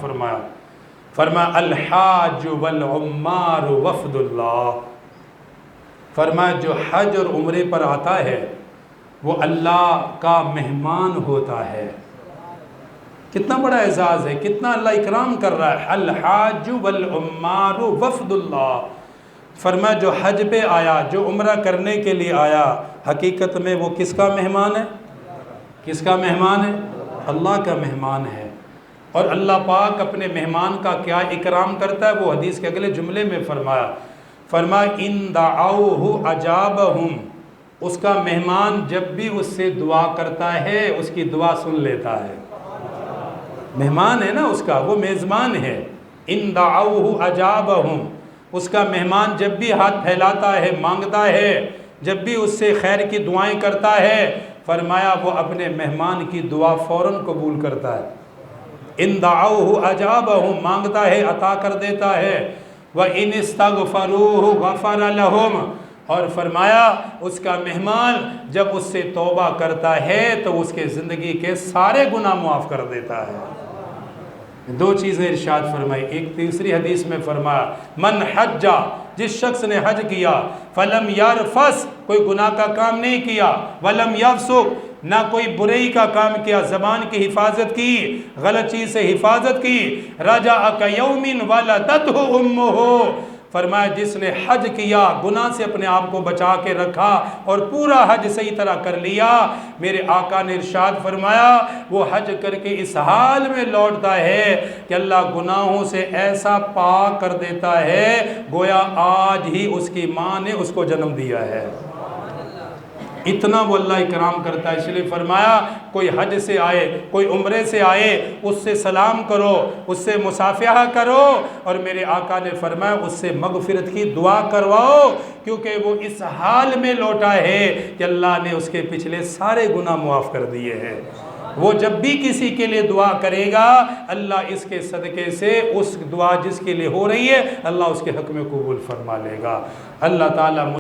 فرمایا الحاج والعمار وفد اللہ، فرمایا جو حج اور عمرے پر آتا ہے وہ اللہ کا مہمان ہوتا ہے۔ کتنا بڑا اعزاز ہے، کتنا اللہ اکرام کر رہا ہے۔ الحاج والعمار وفد اللہ، فرمایا جو حج پہ آیا، جو عمرہ کرنے کے لیے آیا، حقیقت میں وہ کس کا مہمان ہے؟ کس کا مہمان ہے؟ اللہ کا مہمان ہے۔ اور اللہ پاک اپنے مہمان کا کیا اکرام کرتا ہے، وہ حدیث کے اگلے جملے میں فرمایا ان دعوہ اجابہم، اس کا مہمان جب بھی اس سے دعا کرتا ہے اس کی دعا سن لیتا ہے۔ مہمان ہے نا اس کا، وہ میزبان ہے۔ ان دعوہ اجابہم، اس کا مہمان جب بھی ہاتھ پھیلاتا ہے، مانگتا ہے، جب بھی اس سے خیر کی دعائیں کرتا ہے، فرمایا وہ اپنے مہمان کی دعا فوراً قبول کرتا ہے۔ ان دعوہ اجابہم، مانگتا ہے عطا کر دیتا ہے۔ وَإِنِ اسْتَغْفَرُوهُ غَفَرَ لَهُمْ، اور فرمایا اس کا مہمان جب اس سے توبہ کرتا ہے تو اس کے زندگی کے سارے گناہ معاف کر دیتا ہے۔ دو چیزیں ارشاد فرمائی۔ ایک تیسری حدیث میں فرمایا من حج، جس شخص نے حج کیا، فلم یرفث، کوئی گناہ کا کام نہیں کیا، ولم یفسق، نہ کوئی برائی کا کام کیا، زبان کی حفاظت کی، غلط چیز سے حفاظت کی، رجع کیوم ولدتہ امہ، فرمایا جس نے حج کیا، گناہ سے اپنے آپ کو بچا کے رکھا اور پورا حج صحیح طرح کر لیا، میرے آقا نے ارشاد فرمایا وہ حج کر کے اس حال میں لوٹتا ہے کہ اللہ گناہوں سے ایسا پاک کر دیتا ہے گویا آج ہی اس کی ماں نے اس کو جنم دیا ہے۔ اتنا وہ اللہ اکرام کرتا ہے، اس لیے فرمایا کوئی حج سے آئے، کوئی عمرے سے آئے، اس سے سلام کرو، اس سے مصافحہ کرو، اور میرے آقا نے فرمایا اس سے مغفرت کی دعا کرواؤ، کیونکہ وہ اس حال میں لوٹا ہے کہ اللہ نے اس کے پچھلے سارے گناہ معاف کر دیے ہیں۔ وہ جب بھی کسی کے لیے دعا کرے گا، اللہ اس کے صدقے سے اس دعا جس کے لیے ہو رہی ہے اللہ اس کے حق میں قبول فرما لے گا۔ اللہ تعالیٰ